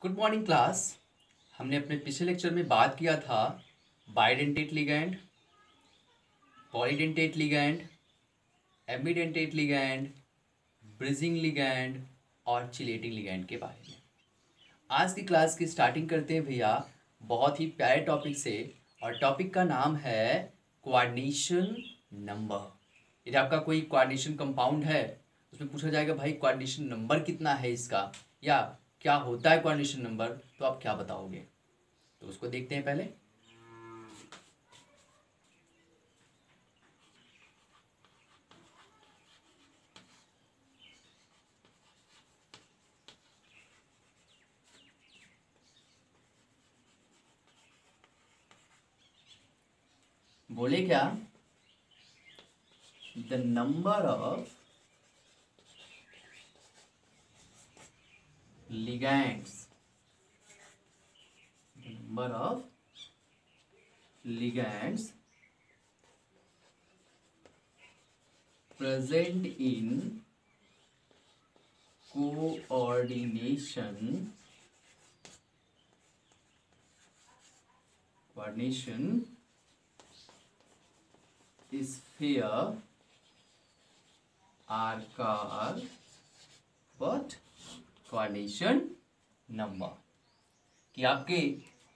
Good morning class. हमने अपने पिछले लेक्चर में बात किया था bidentate ligand, polydentate ligand, ambidentate ligand, bridging ligand और चिलेटिंग लिगैंड के बारे में। आज की क्लास की स्टार्टिंग करते हैं भैया बहुत ही प्यारे टॉपिक से, और टॉपिक का नाम है कोऑर्डिनेशन नंबर। यदि आपका कोई कोऑर्डिनेशन कंपाउंड है उसमें पूछा जाएगा भाई कोऑर्डिनेशन नंबर कितना है इसका, या क्या होता है कोऑर्डिनेशन नंबर, तो आप क्या बताओगे। तो उसको देखते हैं पहले। बोले क्या, the number of ligands, the number of ligands present in coordination sphere are called what? Coordination number. कि आपके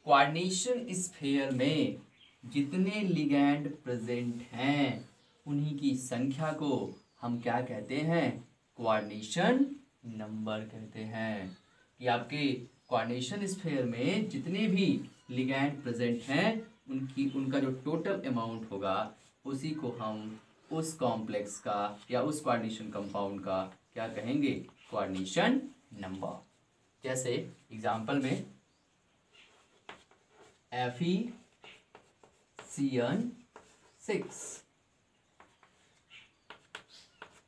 कोऑर्डिनेशन स्फीयर में जितने लिगैंड प्रेजेंट हैं उन्हीं की संख्या को हम क्या कहते हैं? कोऑर्डिनेशन नंबर कहते हैं। कि आपके कोऑर्डिनेशन स्फीयर में जितने भी लिगैंड प्रेजेंट हैं उनका जो टोटल अमाउंट होगा उसी को हम उस कॉम्प्लेक्स का या उस कोऑर्डिनेशन कंपाउंड का क्या कहेंगे? Coordination number. जैसे एग्जाम्पल में FeCN6,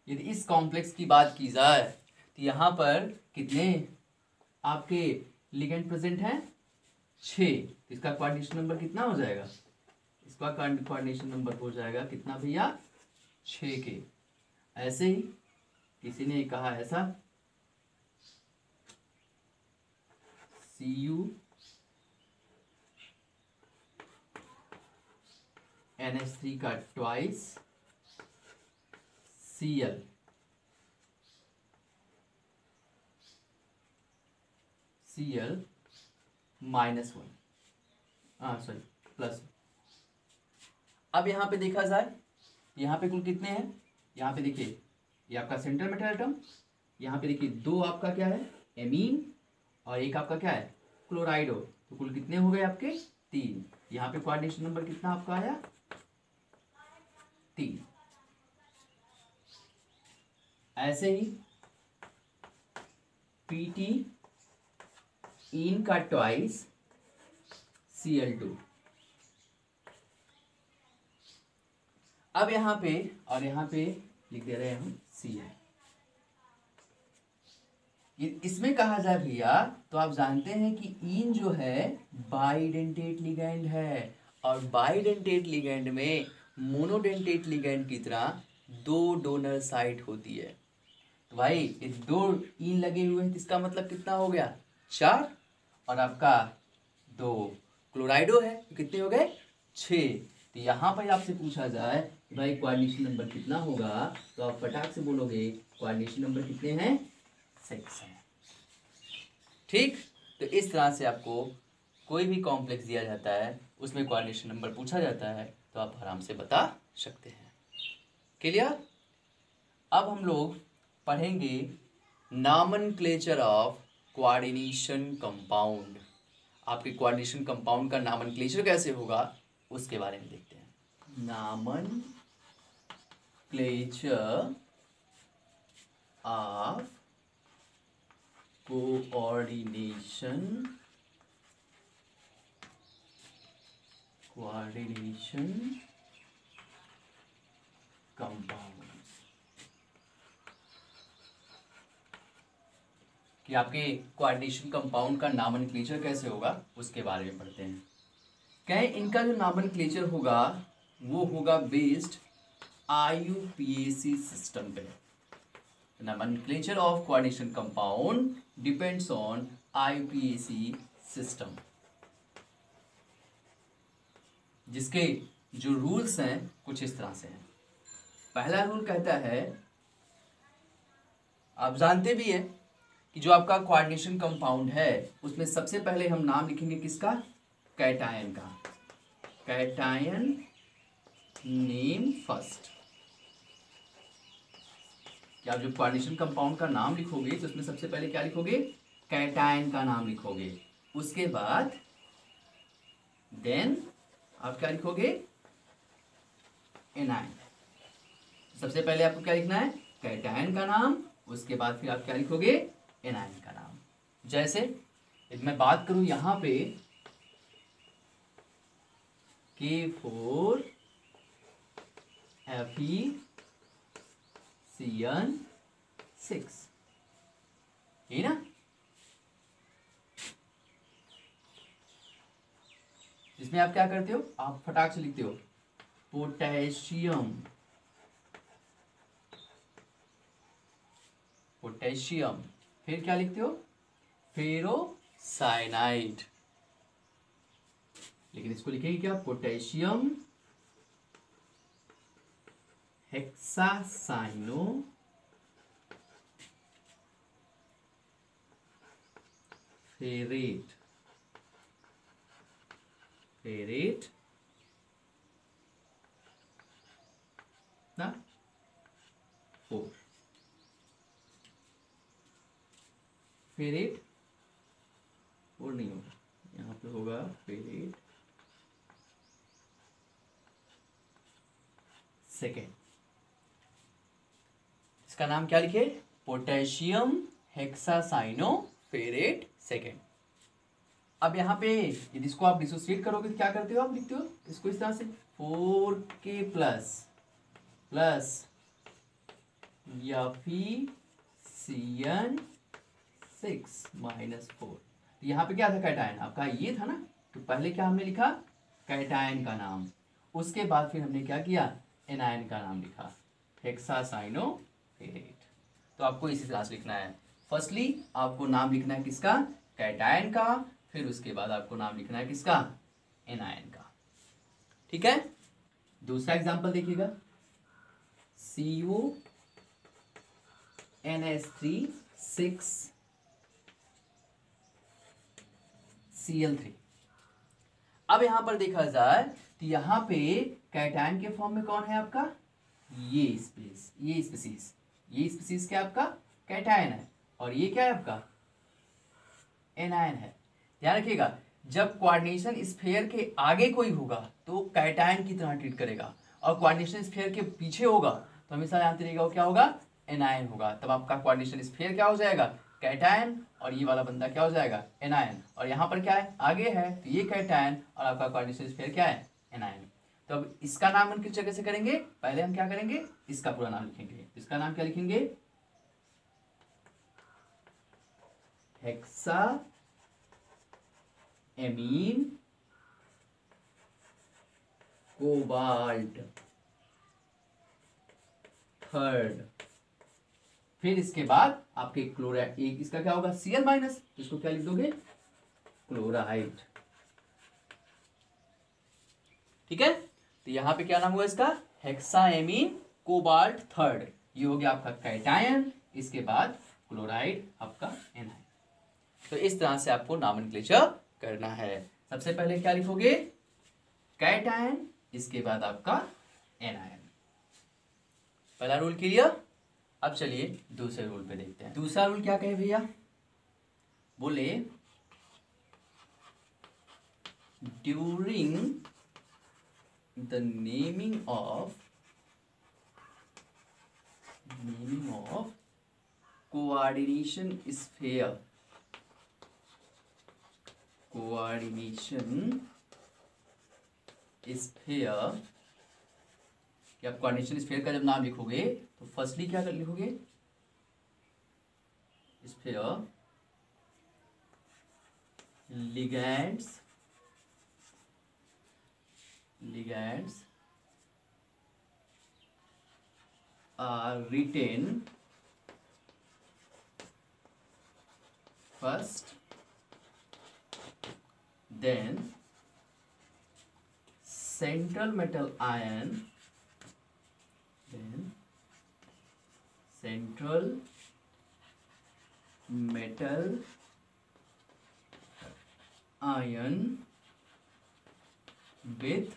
यदि इस कॉम्प्लेक्स की बात की जाए तो यहाँ पर कितने आपके लिगेंड प्रेजेंट हैं? 6। इसका कोऑर्डिनेशन नंबर कितना हो जाएगा? इसका कोऑर्डिनेशन नंबर हो जाएगा कितना भैया? 6 के। ऐसे ही किसी ने कहा ऐसा CuNH3 का ट्वाइस Cl -1 सॉरी प्लस। अब यहाँ पे देखा जाए यहाँ पे कुल कितने हैं? यहाँ पे देखिए ये आपका सेंट्रल मेटल एटम, यहाँ पे देखिए 2 आपका क्या है? एमीन, और एक आपका क्या है? क्लोराइडो। तो कुल कितने हो गए आपके? 3। यहाँ पे कोऑर्डिनेशन नंबर कितना आपका आया? 3। ऐसे ही Pt इन का ट्वाइस Cl2। अब यहाँ पे और यहाँ पे लिख दे रहे हैं हम Cl। इसमें कहा जाए भैया तो आप जानते हैं कि इन जो है बाइडेंटेट लिगैंड है, और बाइडेंटेट लिगैंड में मोनोडेंटेट लिगैंड की तरह 2 डोनर साइट होती है। तो भाई ये 2 इन लगे हुए हैं, इसका मतलब कितना हो गया? 4। और आपका 2 क्लोराइडो है तो कितने हो गए? 6। तो यहाँ पर आपसे पूछा जाए कि भाई कोऑर्डिनेशन नंबर कितना होगा, तो आप फटाक से बोलोगे कोऑर्डिनेशन नंबर कितने हैं? 6 है। ठीक। तो इस तरह से आपको कोई भी कॉम्प्लेक्स दिया जाता है उसमें कोऑर्डिनेशन नंबर पूछा जाता है तो आप आराम से बता सकते हैं। क्लियर? अब हम लोग पढ़ेंगे नॉमेनक्लेचर ऑफ कोऑर्डिनेशन कंपाउंड। आपके कोऑर्डिनेशन कंपाउंड का नॉमेनक्लेचर कैसे होगा उसके बारे में देखते हैं। Nomenclature of coordination compound. कि आपके कोऑर्डिनेशन कंपाउंड का नॉमेनक्लेचर कैसे होगा उसके बारे में पढ़ते हैं। कहें इनका जो नॉमेनक्लेचर होगा वो होगा बेस्ड IUPAC सिस्टम पे। Nomenclature of coordination compound depends on IUPAC system, जिसके जो रूल्स हैं कुछ इस तरह से हैं। पहला रूल कहता है, आप जानते भी हैं कि जो आपका कोऑर्डिनेशन कंपाउंड है उसमें सबसे पहले हम नाम लिखेंगे किसका, कैटायन का। Cation name first. क्या आप जो कोऑर्डिनेशन कंपाउंड का नाम लिखोगे तो उसमें सबसे पहले क्या लिखोगे, कैटायन का नाम लिखोगे। उसके बाद देन आप क्या लिखोगे, एनायन। सबसे पहले आपको क्या लिखना है, कैटायन का नाम, उसके बाद फिर आप क्या लिखोगे, एनायन का नाम। जैसे यदि मैं बात करूं यहां पे K4 FeCN6, ये ना, जिसमें आप क्या करते हो, आप फटाक से लिखते हो पोटेशियम, पोटेशियम, फिर क्या लिखते हो, फेरोसाइनाइड। लेकिन इसको लिखेंगे क्या, पोटेशियम हेक्सासाइनो फेरेट, फेरेट ना 4, फेरेट 4 नहीं होगा, यहाँ पे होगा फेरेट सेकेंड। इसका नाम क्या लिखे, पोटेशियम हेक्सासाइनो फेरेट सेकेंड। अब यहाँ पे यदि इसको आप डिसोसिएट करोगे तो क्या करते हो, आप लिखते हो इसको इस तरह से 4K प्लस FeCN6 माइनस 4। यहाँ पे क्या था, कैटायन आपका ये था ना, तो पहले क्या हमने लिखा, कैटायन का नाम, उसके बाद फिर हमने क्या किया, एनायन का नाम लिखा, हेक्सासाइनो फेरेट। तो आपको इसी तरह से लिखना है। फर्स्टली आपको नाम लिखना है किसका, कैटायन का, फिर उसके बाद आपको नाम लिखना है किसका, एनायन का। ठीक है। दूसरा एग्जांपल देखिएगा, CuNH3 6Cl3। अब यहां पर देखा जाए तो यहां पे कैटायन के फॉर्म में कौन है आपका, ये स्पीसीज क्या आपका कैटायन है, और ये क्या है आपका एनायन है। ध्यान रखिएगा, जब कोऑर्डिनेशन स्फीयर के आगे कोई होगा तो कैटायन की तरह ट्रीट करेगा, और कोऑर्डिनेशन स्फीयर के पीछे होगा तो हमेशा जानते रहिएगा वो क्या होगा, एनायन होगा। तब आपका कोऑर्डिनेशन स्फीयर क्या हो जाएगा, कैटायन, और ये वाला बंदा क्या हो जाएगा, एनायन। और यहाँ पर क्या है, आगे है तो ये कैटायन, और आपका कोऑर्डिनेशन स्फीयर क्या है, एनायन। तो अब इसका नाम हम किस जगह से करेंगे, पहले हम क्या करेंगे, इसका पूरा नाम लिखेंगे। इसका नाम क्या लिखेंगे, हेक्सा एमीन कोबाल्ट थर्ड। फिर इसके बाद आपके क्लोराइड, एक इसका क्या होगा, Cl माइनस, इसको क्या लिख दोगे, क्लोराइड। ठीक है। तो यहां पे क्या नाम हुआ इसका, हेक्साएमीन कोबाल्ट थर्ड। ये हो गया आपका कैटायन, इसके बाद क्लोराइड आपका एनायन। तो इस तरह से आपको नॉमेनक्लेचर करना है। सबसे पहले क्या लिखोगे, कैटायन, इसके बाद आपका एनायन। पहला रूल क्लियर। अब चलिए दूसरे रूल पे देखते हैं। दूसरा रूल क्या कहे भैया, बोले during the naming of coordination sphere, या कोऑर्डिनेशन स्फीयर का जब नाम लिखोगे तो फर्स्टली क्या कर लिखोगे, sphere ligands are written first then central metal ion, then central metal ion with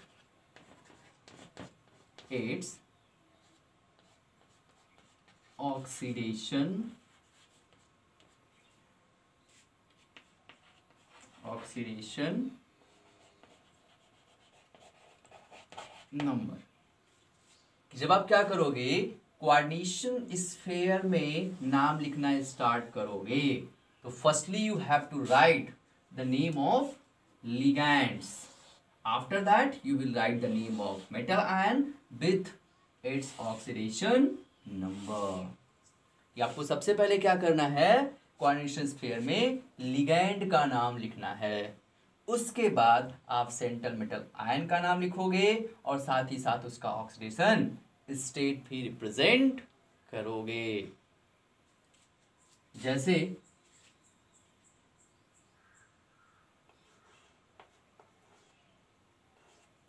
its oxidation number. जब आप क्या करोगे, कोऑर्डिनेशन स्फीयर में नाम लिखना स्टार्ट करोगे, तो firstly you have to write the name of ligands, after that you will write the name of metal ion with its oxidation number. ये आपको सबसे पहले क्या करना है, कोऑर्डिनेशन स्फीयर में लिगैंड का नाम लिखना है। उसके बाद आप सेंट्रल मेटल आयन का नाम लिखोगे और साथ ही साथ उसका ऑक्सीडेशन स्टेट भी रिप्रेजेंट करोगे। जैसे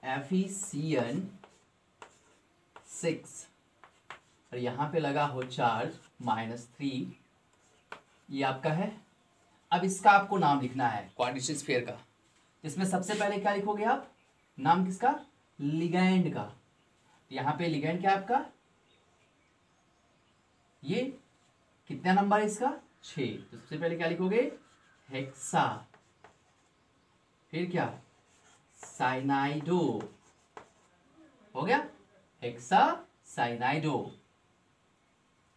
FeCN6 और यहां पे लगा हो चार्ज -3, ये आपका है। अब इसका आपको नाम लिखना है कोऑर्डिनेशन स्फीयर का, इसमें सबसे पहले क्या लिखोगे आप, नाम किसका, लिगैंड का। यहां पे लिगैंड क्या आपका, ये कितना नंबर है इसका, 6, तो सबसे पहले क्या लिखोगे, हेक्सा, फिर क्या, साइनाइडो, हो गया, हेक्सा साइनाइडो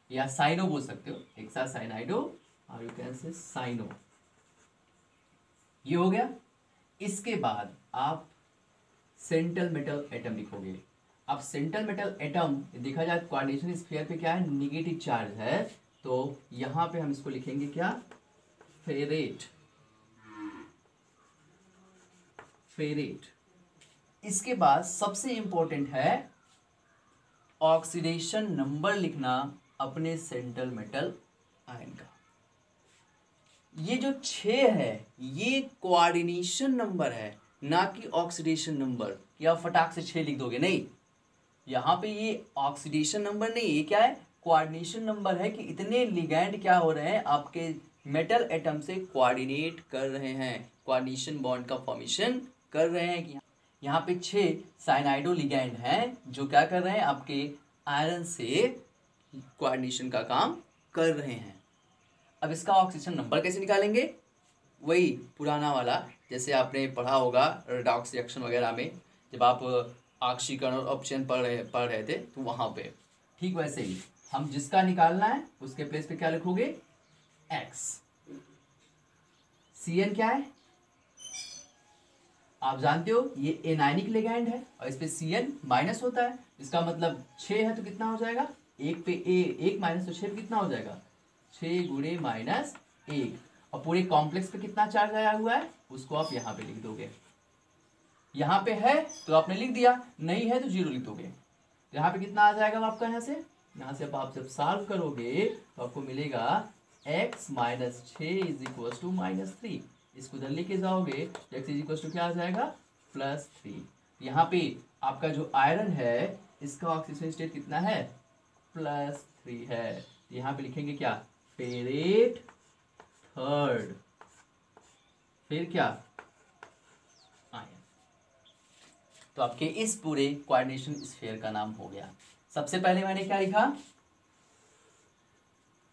या साइनो बोल सकते हो, हेक्सा साइनाइडो और यू कैन से साइनो, ये हो गया। इसके बाद आप सेंट्रल मेटल एटम लिखोगे। अब सेंट्रल मेटल एटम देखा जाए कोऑर्डिनेशन स्फीयर पे क्या है, निगेटिव चार्ज है, तो यहां पे हम इसको लिखेंगे क्या, फेरेट, फेरेट। इसके बाद सबसे इंपॉर्टेंट है ऑक्सीडेशन नंबर लिखना अपने सेंट्रल मेटल आयन का। ये जो 6 है ये कोऑर्डिनेशन नंबर है, ना कि ऑक्सीडेशन नंबर। या फटाक से 6 लिख दोगे, नहीं, यहाँ पे ये ऑक्सीडेशन नंबर नहीं, ये क्या है, कोऑर्डिनेशन नंबर है कि इतने लिगैंड क्या हो रहे हैं, आपके मेटल एटम से कोऑर्डिनेट कर रहे हैं, कोऑर्डिनेशन बॉन्ड का फॉर्मेशन कर रहे हैं। कि यहाँ पे 6 साइनाइडो लिगैंड हैं जो क्या कर रहे हैं, आपके आयरन से कोऑर्डिनेशन का काम कर रहे हैं। अब इसका ऑक्सीजन नंबर कैसे निकालेंगे, वही पुराना वाला, जैसे आपने पढ़ा होगा रेडॉक्स रिएक्शन वगैरह में, जब आप ऑक्सीकरण और अपचयन पढ़ रहे थे, तो वहाँ पे ठीक वैसे ही हम जिसका निकालना है उसके प्लेस पे क्या लिखोगे, एक्स। CN क्या है, आप जानते हो ये एनायनिक लिगैंड है और इस पे CN माइनस होता है, इसका मतलब 6 है तो कितना हो जाएगा, 1 पे 1 माइनस, तो 6 पे कितना हो जाएगा, 6 गुणे -1, और पूरे कॉम्प्लेक्स पे कितना चार्ज आया हुआ है उसको आप यहाँ पे लिख दोगे। यहाँ पे है तो आपने लिख दिया, नहीं है तो 0 लिख दोगे। तो यहाँ पे कितना आ जाएगा आपका, यहाँ से आप जब सॉल्व करोगे तो आपको मिलेगा x minus 6 is equal to -3। इसको इधर लेके जाओगे तो x इज इक्वल टू क्या आ जाएगा, +3। यहाँ पे आपका जो आयरन है इसका ऑक्सीजन स्टेट कितना है, +3 है। यहाँ पे लिखेंगे क्या, फेरेट थर्ड, फिर क्या, आयन। तो आपके इस पूरे कोऑर्डिनेशन स्फीयर का नाम हो गया। सबसे पहले मैंने क्या लिखा,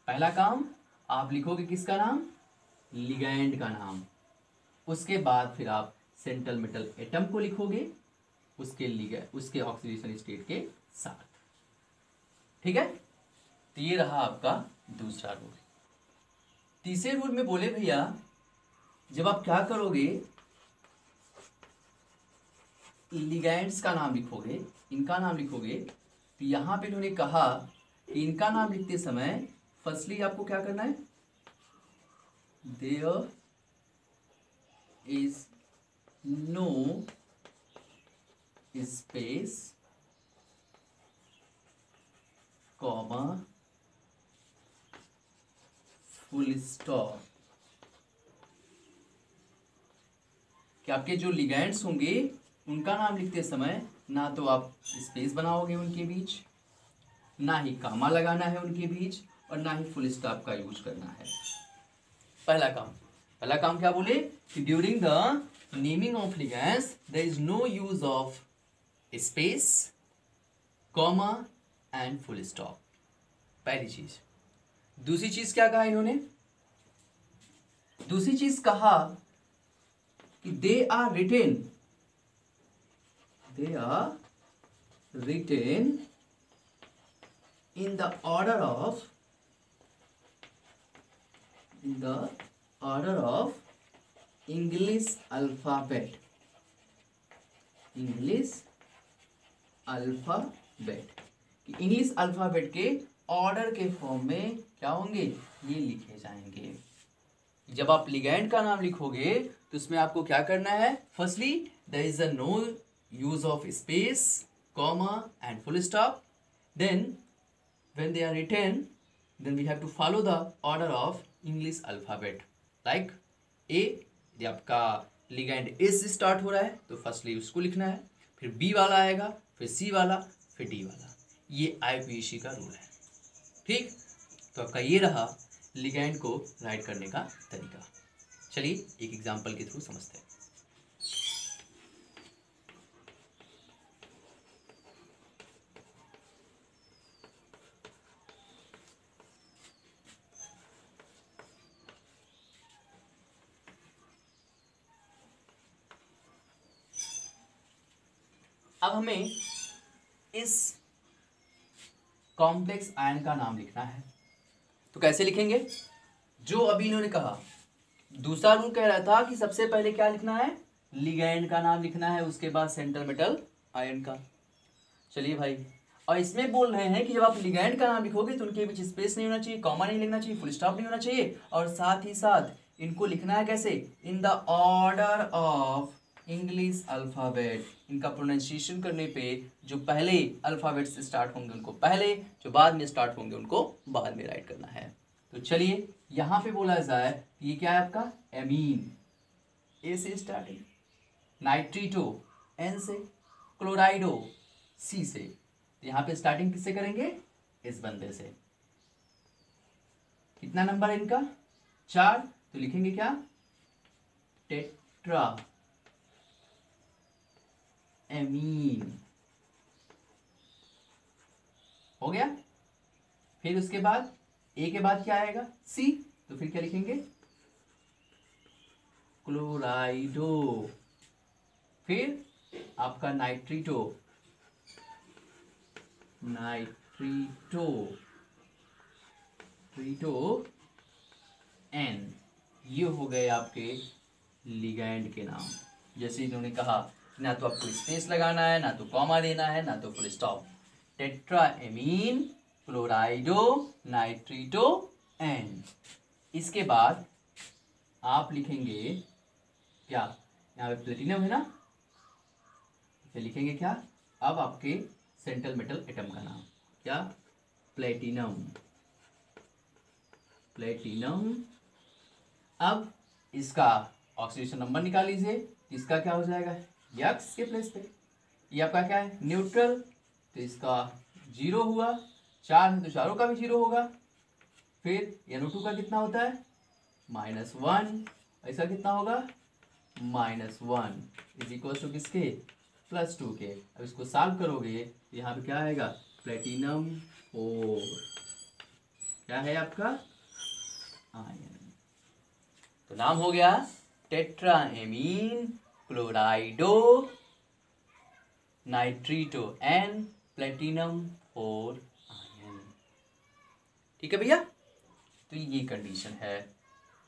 पहला काम आप लिखोगे किसका नाम, लिगैंड का नाम। उसके बाद फिर आप सेंट्रल मेटल एटम को लिखोगे उसके ऑक्सीडेशन स्टेट के साथ, ठीक है। तो ये रहा आपका दूसरा रूल। तीसरे रूल में बोले भैया जब आप क्या करोगे, लिगैंड्स का नाम लिखोगे, इनका नाम लिखोगे, तो यहाँ पे इन्होंने कहा कि इनका नाम लिखते समय फर्स्टली आपको क्या करना है, there is no space comma full stop. कि आपके जो लिगैंड्स होंगे उनका नाम लिखते समय ना तो आप स्पेस बनाओगे उनके बीच, ना ही कामा लगाना है उनके बीच, और ना ही फुल स्टॉप का यूज करना है। पहला काम क्या बोले कि during the naming of ligands there is no use of space, comma and full stop, पहली चीज। दूसरी चीज क्या कहा इन्होंने, दूसरी चीज कहा कि they are written in the order of English alphabet, English alphabet के ऑर्डर के फॉर्म में क्या होंगे, ये लिखे जाएंगे। जब आप लिगैंड का नाम लिखोगे तो उसमें आपको क्या करना है, firstly there is a no use of space, comma and full stop. Then when they are written, then we have to follow the order of English alphabet. Like A, यदि आपका लिगैंड A से start हो रहा है तो firstly उसको लिखना है, फिर B वाला आएगा, फिर C वाला, फिर D वाला। ये IUPAC का रूल है। ठीक, तो आपका ये रहा लिगैंड को राइट करने का तरीका। चलिए एक एग्जाम्पल के थ्रू समझते हैं। अब हमें इस कॉम्प्लेक्स आयन का नाम लिखना है, तो कैसे लिखेंगे, जो अभी इन्होंने कहा, दूसरा रूल कह रहा था कि सबसे पहले क्या लिखना है, लिगैंड का नाम लिखना है, उसके बाद सेंट्रल मेटल आयन का। चलिए भाई, और इसमें बोल रहे हैं कि जब आप लिगैंड का नाम लिखोगे तो उनके बीच स्पेस नहीं होना चाहिए, कॉमा नहीं लिखना चाहिए, फुल स्टॉप नहीं होना चाहिए, और साथ ही साथ इनको लिखना है कैसे, in the order of English alphabet. इनका प्रोनाउंसिएशन करने पे जो पहले अल्फाबेट से स्टार्ट होंगे उनको पहले, जो बाद में स्टार्ट होंगे उनको बाद में राइट करना है। तो चलिए यहाँ पे बोला जाए ये क्या है आपका, एमीन, ए से स्टार्टिंग, नाइट्रीटो एन से, क्लोराइडो सी से। तो यहाँ पे स्टार्टिंग किससे करेंगे, इस बंदे से। कितना नंबर है इनका, 4, तो लिखेंगे क्या, टेट्रा एमीन, हो गया। फिर उसके बाद ए के बाद क्या आएगा, सी, तो फिर क्या लिखेंगे, क्लोराइडो। फिर आपका नाइट्रीटो एन, ये हो गए आपके लिगैंड के नाम। जैसे इन्होंने कहा ना तो आपको स्पेस लगाना है, ना तो कॉमा देना है, ना तो फुल स्टॉप। Tetraammine, क्लोराइडो, नाइट्रीटो N. इसके बाद आप लिखेंगे क्या, यहाँ पे प्लेटिनम है ना, इसे लिखेंगे क्या, अब आपके सेंट्रल मेटल एटम का नाम क्या, प्लेटिनम। अब इसका ऑक्सीडेशन नंबर निकाल लीजिए, इसका क्या हो जाएगा, यक्स के प्लेस पे। ये आपका क्या है, न्यूट्रल, तो इसका 0 हुआ, 4 है तो चारों का भी 0 होगा। फिर NO2 का कितना होता है, -1, ऐसा कितना होगा, -1 इज इक्वल टू किसके, +2 के। अब इसको सॉल्व करोगे तो यहाँ पे क्या आएगा, प्लेटिनम 4, क्या है आपका, आयन। तो नाम हो गया टेट्राएमीन, क्लोराइडो, नाइट्रीटो एन, प्लेटिनम 4 आयन। ठीक है भैया, तो ये कंडीशन है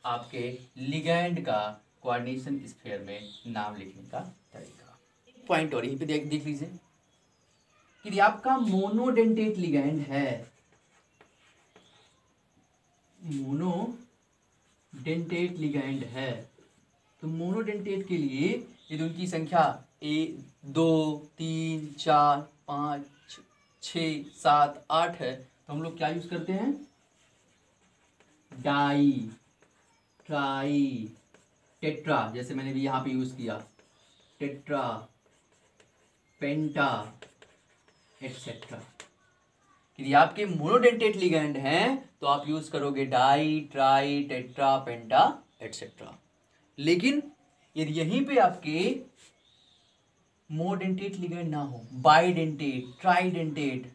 आपके लिगैंड का कोऑर्डिनेशन स्फीयर में नाम लिखने का तरीका। पॉइंट और यहीं पे देख लीजिए कि यदि आपका मोनोडेंटेट लिगैंड है, मोनोडेंटेट लिगैंड है, तो मोनोडेंटेट के लिए यदि उनकी संख्या 1 2 3 4 5 6 7 8 है तो हम लोग क्या यूज करते हैं, डाई, ट्राई, टेट्रा, जैसे मैंने भी यहाँ पे यूज किया, टेट्रा, पेंटा, एटसेट्रा। यदि आपके मोनोडेंटेट लिगैंड हैं तो आप यूज करोगे डाई, ट्राई, टेट्रा, पेंटा, एटसेट्रा। लेकिन यदि यहीं पे आपके मोनोडेंटेट लिगैंड ना हो, बाइडेंटेट, ट्राइडेंटेट,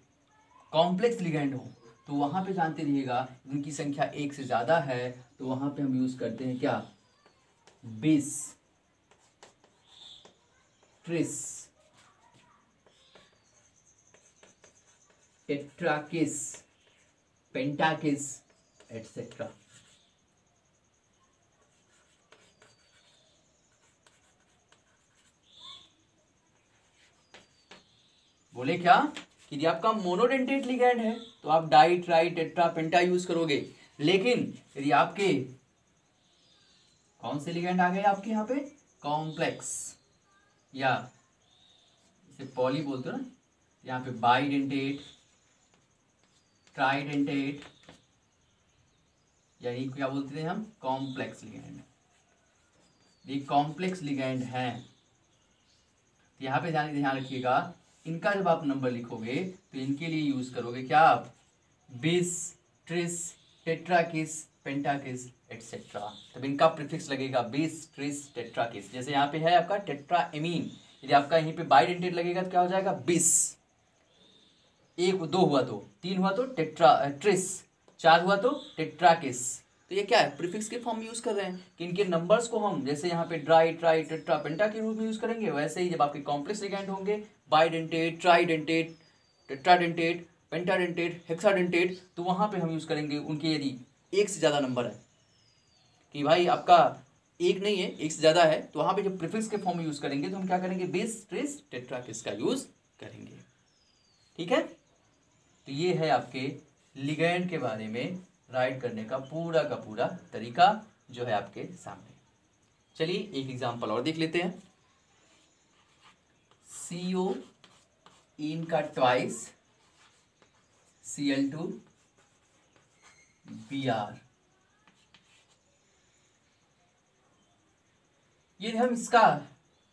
कॉम्प्लेक्स लिगैंड हो, तो वहां पे जानते रहिएगा उनकी संख्या एक से ज्यादा है तो वहां पे हम यूज करते हैं क्या, बिस, ट्रिस, टेट्राकिस, पेंटाकिस, एटसेट्रा। बोले क्या कि यदि आपका मोनोडेंटेट लिगैंड है तो आप डाई, ट्राई, टेट्रा, पेंटा यूज करोगे। लेकिन यदि आपके कौन से लिगैंड आ गए आपके यहाँ पे, कॉम्प्लेक्स, या इसे पॉली बोलते हो ना, यहाँ पे बाइडेंटेट, ट्राइडेंटेट, यानी क्या बोलते थे हम, कॉम्प्लेक्स लिगैंड। ये कॉम्प्लेक्स लिगैंड हैं तो यहाँ पे ध्यान रखिएगा, इनका जब आप नंबर लिखोगे तो इनके लिए यूज करोगे क्या आप, बिस, ट्रिस, टेट्राकिस, पेंटाकिस, एटसेट्रा। तब इनका प्रीफिक्स लगेगा बिस, ट्रिस, टेट्राकिस। जैसे यहाँ पे है आपका टेट्राएमीन, यदि आपका यहीं पे बाइडेंटेट लगेगा तो क्या हो जाएगा, बिस, एक दो हुआ तो, तीन हुआ तो ट्रिस, चार हुआ तो टेट्राकिस। तो ये क्या है, प्रीफिक्स के फॉर्म में यूज कर रहे हैं कि इनके नंबर्स को हम जैसे यहाँ पे ड्राई, ट्राई, टेट्रा, पेंटा के रूप में यूज करेंगे, वैसे ही जब आपके कॉम्प्लेक्स लिगैंड होंगे, बाइडेंटेट, ट्राइडेंटेट, टेट्राडेंटेट, पेंटाडेंटेट, हेक्साडेंटेट, तो वहां पे हम यूज करेंगे उनके यदि एक से ज्यादा नंबर है, कि भाई आपका एक नहीं है एक से ज्यादा है, तो वहां पे जब प्रीफिक्स के फॉर्म में यूज करेंगे तो हम क्या करेंगे, बिस, ट्रिस, टेट्राकिस का यूज करेंगे। ठीक है, तो ये है आपके लिगैंड के बारे में राइट करने का पूरा तरीका जो है आपके सामने। चलिए एक एग्जांपल और देख लेते हैं। CO इन का ट्वाइस Cl2 Br। यदि हम इसका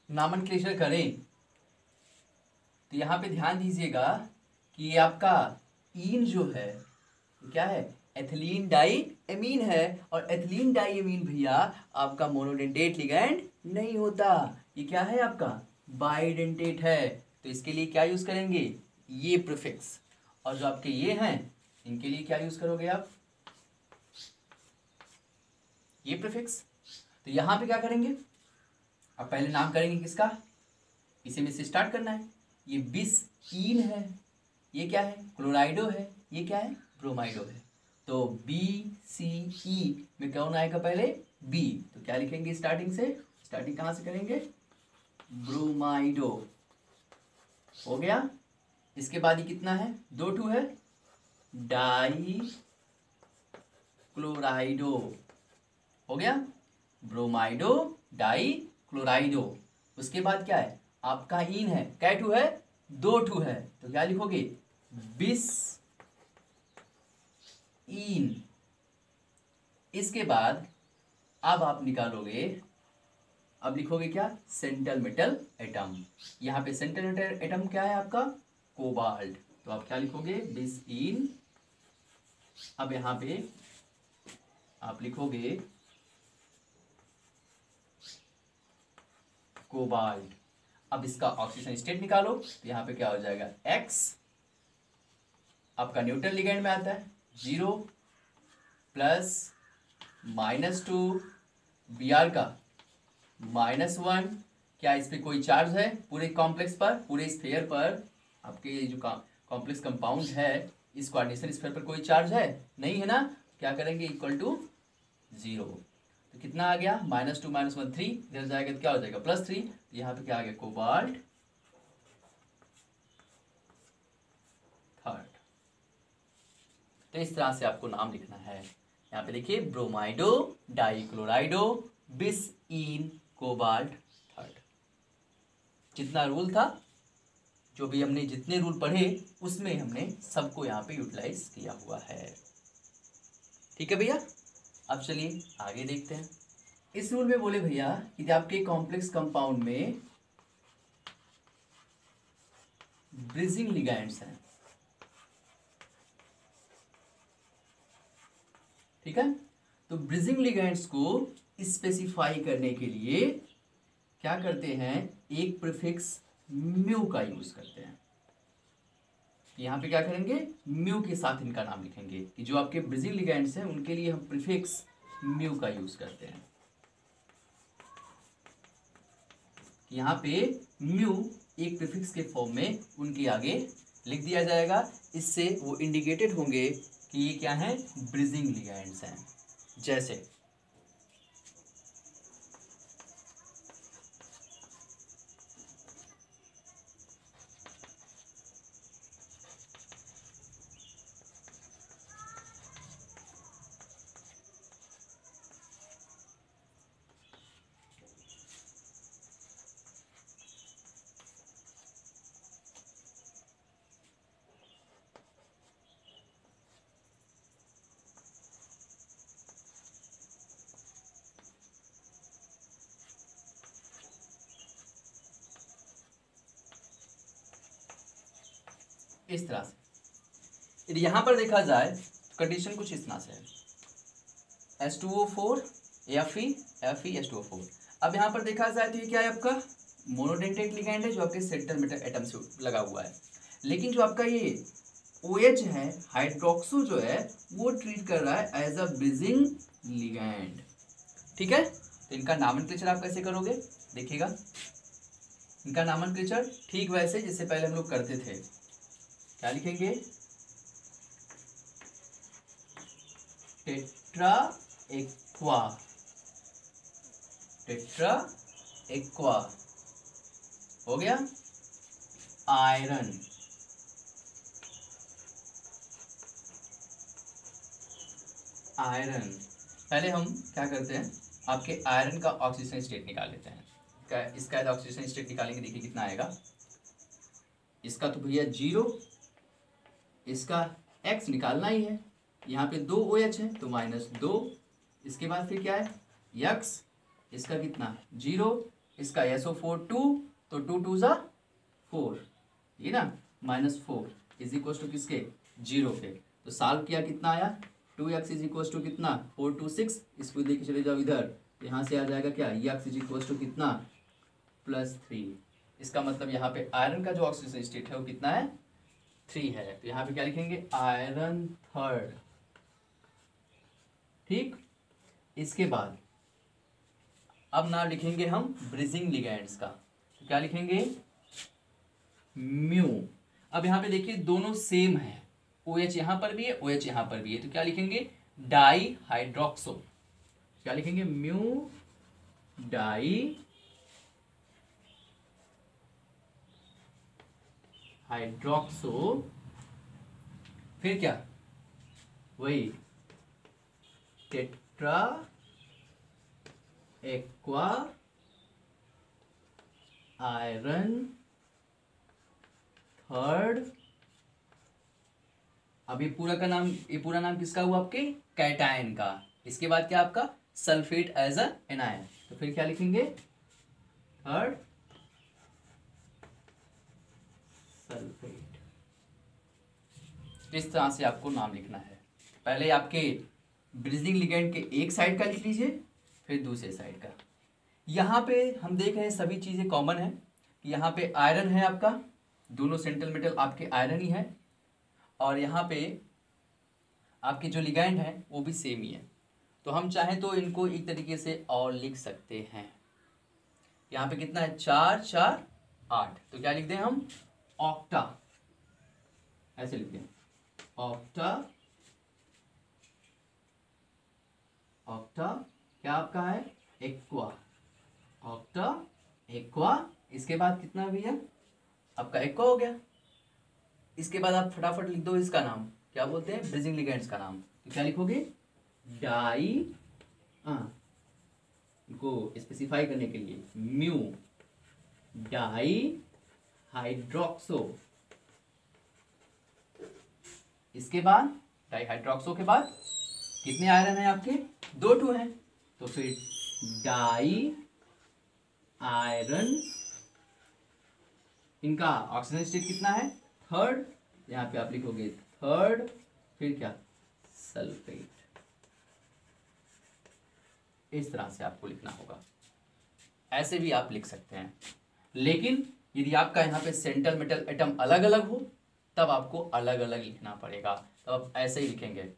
नामनक्लेचर करें तो यहां पे ध्यान दीजिएगा कि ये आपका ईन जो है क्या है, एथिलीन डाई एमीन है, और एथिलीन डाई एमीन भैया आपका मोनोडेंटेट लिगैंड नहीं होता, ये क्या है आपका बाइडेंटेट है। तो इसके लिए क्या यूज करेंगे, ये प्रीफिक्स, और जो आपके ये हैं इनके लिए क्या यूज करोगे आप, ये प्रीफिक्स। तो यहां पे क्या करेंगे, अब पहले नाम करेंगे किसका, इसी में से स्टार्ट करना है। ये बिस ईन है, ये क्या है, क्लोराइडो है, ये क्या है, ब्रोमाइडो है। तो BCE में कौन आएगा पहले, बी, तो क्या लिखेंगे स्टार्टिंग से, स्टार्टिंग कहां से करेंगे, ब्रोमाइडो, हो गया। इसके बाद ये कितना है, 2 है, डाई क्लोराइडो, हो गया, ब्रोमाइडो, डाई क्लोराइडो। उसके बाद क्या है आपका इन है, क्या 2 है, 2 है, तो क्या लिखोगे, बिस इन। इसके बाद अब आप निकालोगे, अब लिखोगे क्या, सेंट्रल मेटल एटम। यहां पे सेंट्रल मेटल एटम क्या है आपका, कोबाल्ट, तो आप क्या लिखोगे, बिस इन। अब यहां पे आप लिखोगे कोबाल्ट। अब इसका ऑक्सीजन स्टेट निकालो, तो यहां पे क्या हो जाएगा, X आपका न्यूट्रल लिगैंड में आता है, 0 प्लस -2 Br का -1। क्या इस पे कोई चार्ज है, पूरे कॉम्प्लेक्स पर, पूरे स्फीयर पर आपके जो कॉम्प्लेक्स कंपाउंड है इस कोऑर्डिनेशन स्फीयर पर कोई चार्ज है नहीं है ना, क्या करेंगे, इक्वल टू 0। तो कितना आ गया, -2 -1 3, इधर जाएगा तो क्या हो जाएगा, +3। यहाँ पे क्या आ गया, कोबाल्ट थर्ड। तो इस तरह से आपको नाम लिखना है। यहाँ पे देखिए, ब्रोमाइडो, डाइक्लोराइडो, बिस इन, कोबाल्ट थर्ड। जितना रूल था, जो भी हमने जितने रूल पढ़े उसमें हमने सबको यहाँ पे यूटिलाइज किया हुआ है। ठीक है भैया, अब चलिए आगे देखते हैं। इस रूल में बोले भैया कि आपके कॉम्प्लेक्स कंपाउंड में ब्रिजिंग लिगैंड्स हैं, ठीक है। तो ब्रिजिंग लिगैंड्स को स्पेसिफाई करने के लिए क्या करते हैं, एक प्रीफिक्स म्यू का यूज करते हैं। यहाँ पे क्या करेंगे, म्यू के साथ इनका नाम लिखेंगे कि जो आपके ब्रिजिंग लिगैंड्स हैं उनके लिए हम प्रीफिक्स म्यू का यूज करते हैं। यहाँ पे म्यू एक प्रीफिक्स के फॉर्म में उनके आगे लिख दिया जाएगा, इससे वो इंडिकेटेड होंगे कि ये क्या है, ब्रिजिंग लिगैंड्स हैं। जैसे इस तरह से, यदि यहाँ पर देखा जाए कंडीशन कुछ इस तरह से है, H2O4 Fe अब यहाँ पर देखा जाए तो ये क्या है, आपका मोनोडेंटेट लिगैंड है जो आपके सेंटर मेटल एटम से लगा हुआ है। लेकिन जो आपका ये OH है, हाइड्रोक्सो जो है, वो ट्रीट कर रहा है एज अ ब्रिजिंग लिगैंड, ठीक है। तो इनका नॉमेनक्लेचर आप कैसे करोगे, देखिएगा। इनका नॉमेनक्लेचर ठीक वैसे जैसे पहले हम लोग करते थे। क्या लिखेंगे, टेट्रा एक्वा हो गया। आयरन, पहले हम क्या करते हैं, आपके आयरन का ऑक्सीजन स्टेट निकाल लेते हैं। इसका ऑक्सीजन स्टेट निकालेंगे, देखिए कितना आएगा। इसका तो भैया 0, इसका x निकालना ही है। यहाँ पे 2 OH है तो -2, इसके बाद फिर क्या है x, इसका कितना 0, इसका SO4 2, तो 2 2 ज़ा 4, ये ना -4 इज इक्वल टू किसके 0 पे। तो सॉल्व किया कितना आया, 2x इज इक्वल टू कितना 4 2 6, इसको लेके चले जाओ इधर, यहाँ से आ जाएगा क्या x इज इक्वल टू कितना +3। इसका मतलब यहाँ पे आयरन का जो ऑक्सीजन स्टेट है वो कितना है 3 है। तो यहाँ पे क्या लिखेंगे, आयरन थर्ड, ठीक। इसके बाद अब ना लिखेंगे हम ब्रिजिंग लिगैंड्स का, तो क्या लिखेंगे, म्यू। अब यहाँ पे देखिए दोनों सेम है, OH यहाँ पर भी है, OH यहाँ पर भी है, तो क्या लिखेंगे, डाई हाइड्रोक्सो। क्या लिखेंगे, म्यू डाई हाइड्रोक्सो, फिर क्या, वही टेट्रा एक्वा आयरन थर्ड। अब ये पूरा नाम किसका हुआ, आपके कैटायन का। इसके बाद क्या आपका सल्फेट एज अ एनायन, तो फिर क्या लिखेंगे, थर्ड सल्फेट। इस तरह से आपको नाम लिखना है। पहले आपके ब्रिजिंग लिगैंड के एक साइड का लिख लीजिए, फिर दूसरे साइड का। यहाँ पे हम देख रहे हैं सभी चीज़ें कॉमन है। यहाँ पे आयरन है आपका, दोनों सेंट्रल मेटल आपके आयरन ही है, और यहाँ पे आपके जो लिगैंड है वो भी सेम ही है। तो हम चाहें तो इनको एक तरीके से और लिख सकते हैं। यहाँ पे कितना है, 4 4 8, तो क्या लिख दें हम, ऑक्टा, ऐसे लिख दें, ऑक्टा। क्या आपका है, एक्वा, ऑक्टा एक्वा। इसके बाद कितना भैया, आपका एक्वा हो गया। इसके बाद आप फटाफट लिख दो इसका नाम, क्या बोलते हैं, ब्रिजिंग लिगैंड्स का नाम। तो क्या लिखोगे, डाई, को स्पेसिफाई करने के लिए म्यू डाई हाइड्रोक्सो। इसके बाद डाई हाइड्रोक्सो के बाद कितने आयरन है आपके, 2 2 हैं, तो फिर डाई आयरन, इनका ऑक्सीजन स्टेट कितना है, थर्ड, यहाँ पे आप लिखोगे थर्ड, फिर क्या, सल्फेट। इस तरह से आपको लिखना होगा, ऐसे भी आप लिख सकते हैं। लेकिन यदि आपका यहाँ पे सेंट्रल मेटल एटम अलग अलग हो तब आपको अलग अलग लिखना पड़ेगा, तब आप ऐसे ही लिखेंगे,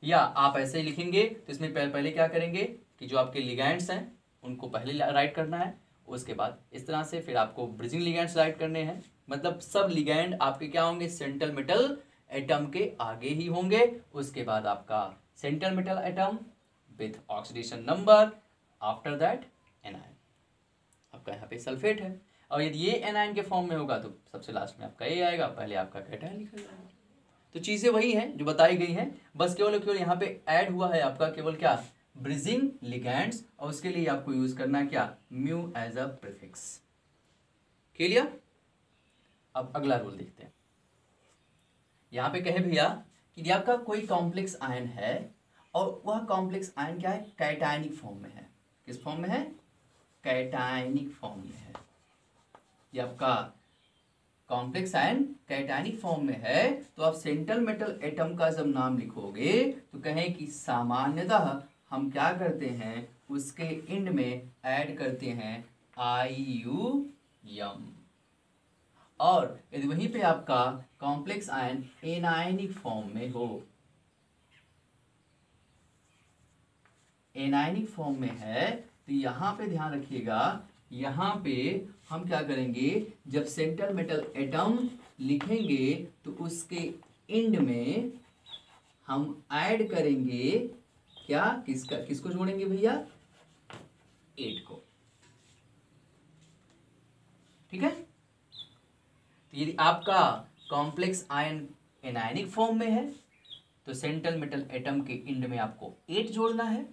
या आप ऐसे ही लिखेंगे तो इसमें पहले क्या करेंगे कि जो आपके लिगैंड्स हैं उनको पहले राइट करना है, उसके बाद इस तरह से फिर आपको ब्रिजिंग लिगैंड्स राइट करने हैं। मतलब सब लिगैंड आपके क्या होंगे, सेंट्रल मेटल एटम के आगे ही होंगे। उसके बाद आपका central metal atom with oxidation number, after that anion, आपका यहाँ पे सल्फेट है। और यदि ये एनायन के फॉर्म में होगा तो सबसे लास्ट में आपका ये आएगा, पहले आपका कैटायन लिखा जाएगा। तो चीजें वही हैं जो बताई गई हैं, बस केवल यहाँ पे ऐड हुआ है आपका केवल क्या, ब्रिजिंग लिगैंड्स, और उसके लिए आपको यूज करना क्या, mu as a prefix. Clear. अब अगला रूल देखते हैं। यहाँ पे कहे भैया कि यदि आपका कोई कॉम्प्लेक्स आयन है और वह कॉम्प्लेक्स आयन क्या है, कैटायनिक फॉर्म में है। किस फॉर्म में है, कैटायनिक फॉर्म में है। ये आपका कॉम्प्लेक्स आयन कैटायनिक फॉर्म में है तो आप सेंट्रल मेटल एटम का जब नाम लिखोगे तो कहें कि सामान्यतः हम क्या करते हैं, उसके एंड में ऐड करते हैं IUM। और यदि वहीं पे आपका कॉम्प्लेक्स आयन एनायनिक फॉर्म में हो, एनायनिक फॉर्म में है, तो यहां पे ध्यान रखिएगा, यहां पे हम क्या करेंगे, जब सेंट्रल मेटल एटम लिखेंगे तो उसके एंड में हम ऐड करेंगे क्या, किसको जोड़ेंगे भैया, 8 को। ठीक है। तो यदि आपका कॉम्प्लेक्स आयन एनायनिक फॉर्म में है तो सेंट्रल मेटल एटम के एंड में आपको 8 जोड़ना है,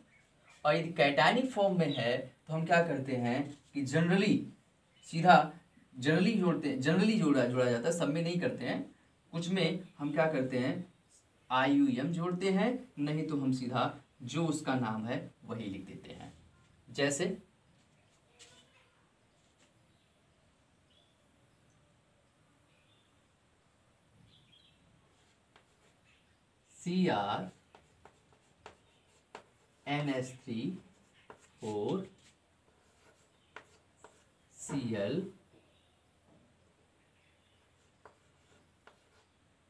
और यदि कैटायनिक फॉर्म में है तो हम क्या करते हैं कि जनरली सीधा जनरली जोड़ते हैं, जनरली जोड़ा जाता है, सब में नहीं करते हैं, कुछ में हम क्या करते हैं IUM जोड़ते हैं, नहीं तो हम सीधा जो उसका नाम है वही लिख देते हैं। जैसे CR NH3 Cl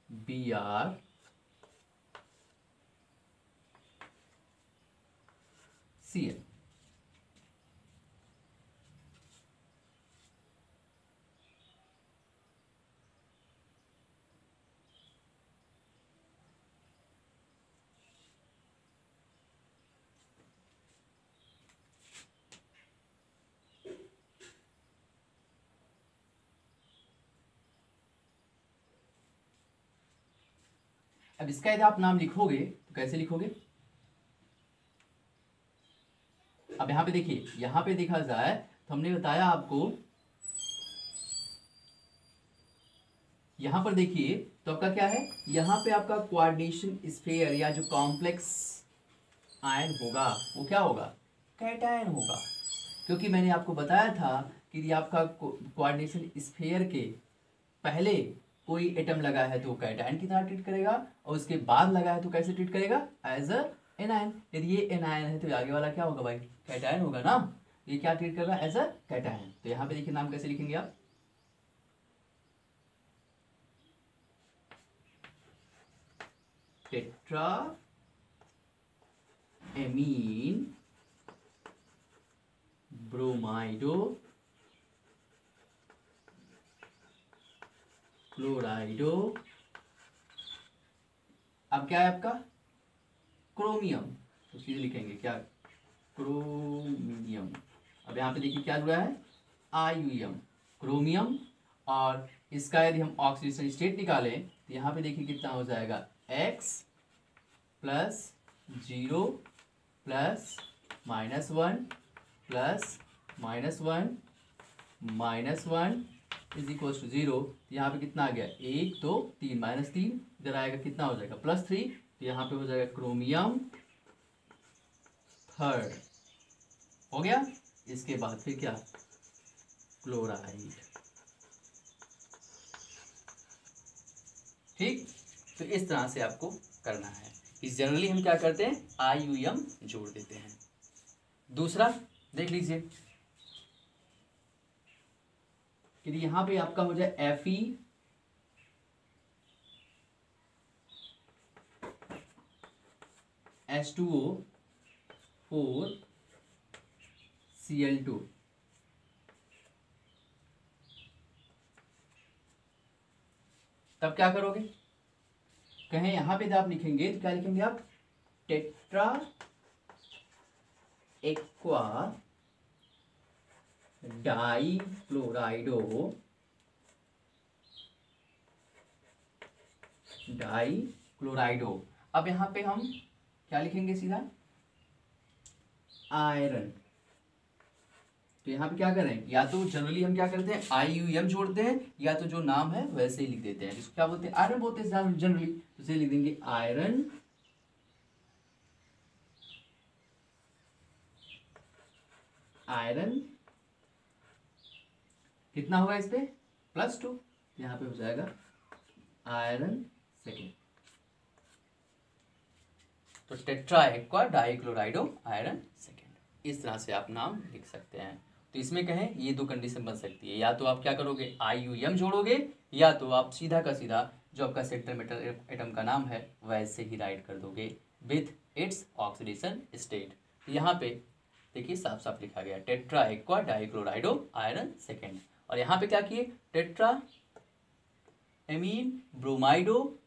Br Cl। अब इसका यदि आप नाम लिखोगे तो कैसे लिखोगे, अब यहां पे देखिए, यहां पे देखा जाए तो हमने बताया आपको, यहां पर देखिए तो आपका क्या है, यहां पे आपका कोऑर्डिनेशन स्फीयर या जो कॉम्प्लेक्स आयन होगा वो क्या होगा, कैटायन होगा। क्योंकि मैंने आपको बताया था कि यदि आपका कोऑर्डिनेशन स्फीयर के पहले कोई एटम लगा है तो कैटायन की तरह ट्रीट करेगा, और उसके बाद लगा है तो कैसे ट्रीट करेगा, एज अ एनायन। यदि ये एनायन है तो आगे वाला क्या होगा भाई, कैटायन होगा ना, ये क्या ट्रीट कर रहा है, एज अ कैटायन। तो यहाँ पे देखिए नाम कैसे लिखेंगे आप, टेट्रा एमीन ब्रोमाइडो क्लोराइडो, अब क्या है आपका क्रोमियम, तो सीधे लिखेंगे क्या, क्रोमियम। अब यहाँ पे देखिए क्या जुड़ा है, IUM क्रोमियम, और इसका यदि हम ऑक्सीडेशन स्टेट निकालें तो यहाँ पे देखिए कितना हो जाएगा, X + 0 + -1 + -1 -1 = 0। तो यहाँ पे कितना आ गया, 1 2 3 -3, इधर आएगा कितना हो जाएगा +3, तो यहाँ पे हो जाएगा क्रोमियम थर्ड। हो गया। इसके बाद फिर क्या, क्लोराइड। ठीक, तो इस तरह से आपको करना है। इस जनरली हम क्या करते हैं, IUM जोड़ देते हैं। दूसरा देख लीजिए कि यहां पे आपका हो जाए Fe H2O 4 Cl2। तब क्या करोगे, कहें यहां पे आप लिखेंगे तो क्या लिखेंगे आप, टेट्रा एक्वा डाई क्लोराइडो अब यहां पे हम क्या लिखेंगे सीधा, आयरन। तो यहाँ पे क्या करें, या तो जनरली हम क्या करते हैं IUM जोड़ते हैं, या तो जो नाम है वैसे ही लिख देते हैं, जिसको क्या बोलते हैं, आयरन बोलते हैं जनरली। तो इसे लिख देंगे आयरन कितना होगा इस पे, +2। यहाँ पे हो जाएगा आयरन सेकेंड। तो टेट्रा एक्वा डाइक्लोराइडो आयरन सेकेंड, इस तरह से आप नाम लिख सकते हैं। तो इसमें कहें ये दो कंडीशन बन सकती है, या तो आप क्या करोगे IUM जोड़ोगे, या तो आप सीधा का सीधा जो आपका सेंट्रल मेटल एटम का नाम है वैसे ही राइट कर दोगे विथ इट्स ऑक्सीडेशन स्टेट। यहाँ पे देखिए साफ साफ लिखा गया टेट्रा एक्वा डाइक्लोराइडो आयरन सेकेंड, और यहाँ पे क्या किए, tetra amine ब्रोमाइडो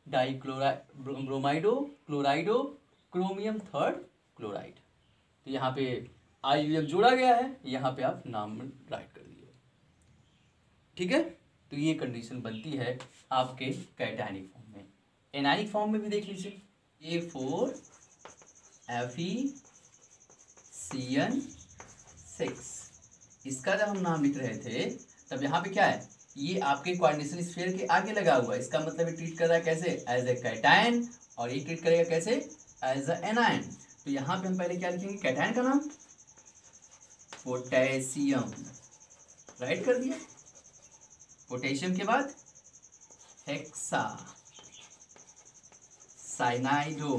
क्लोराइडो chromium third chloride. तो यहाँ पे IUM जोड़ा गया है, यहाँ पे आप नाम राइट कर दिए। ठीक है, तो ये कंडीशन बनती है आपके कैटायनिक फॉर्म में। एनायनिक फॉर्म में भी देख लीजिए, A4FeCN6। इसका जब हम नाम लिख रहे थे तब यहाँ पे क्या है, ये आपके कोऑर्डिनेशन स्फीयर के आगे लगा हुआ है, इसका मतलब ये ट्रीट कर रहा है कैसे, एज ए कैटायन, और ये ट्रीट करेगा कैसे, एज ए एनायन। तो यहाँ पे हम पहले क्या लिखेंगे, कैटायन का नाम पोटेशियम, राइट कर दिया। पोटेशियम के बाद हेक्सा साइनाइडो।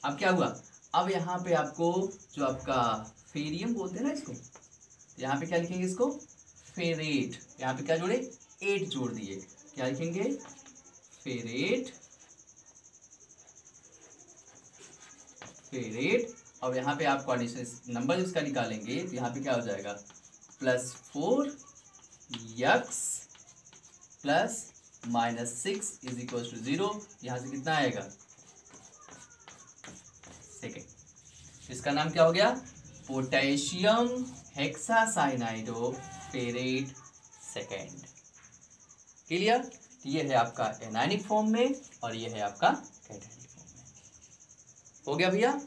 अब क्या हुआ, अब यहाँ पे आपको जो आपका फेरियम बोलते हैं ना इसको, यहाँ पे क्या लिखेंगे इसको, फेरेट। यहाँ पे क्या जोड़े, 8 जोड़ दिए, क्या लिखेंगे, फेरेट। और यहाँ पे आप कोऑर्डिनेशन नंबर उसका निकालेंगे तो यहाँ पे क्या हो जाएगा, +4 यक्स +-6 = 0। यहाँ से कितना आएगा, सेकेंड। इसका नाम क्या हो गया, पोटेशियम हेक्सासाइनाइडो फेरेट सेकेंड। क्लियर, ये है आपका एनायनिक फॉर्म में और ये है आपका कैटायनिक फॉर्म में। हो गया भैया।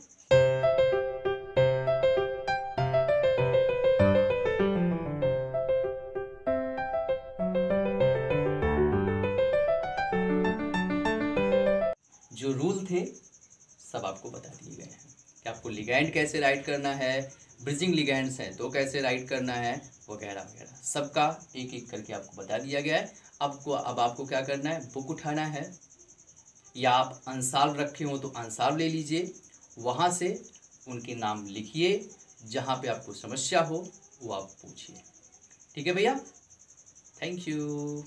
जो रूल थे सब आपको बता दिए गए हैं कि आपको लिगैंड कैसे राइट करना है, ब्रिजिंग लिगैंड्स हैं तो कैसे राइट करना है, वगैरह वगैरह सबका एक एक करके आपको बता दिया गया है। अब आपको क्या करना है, बुक उठाना है, या आप अनसॉल्व रखे हो तो अनसॉल्व ले लीजिए, वहाँ से उनके नाम लिखिए, जहाँ पे आपको समस्या हो वो आप पूछिए। ठीक है भैया, थैंक यू।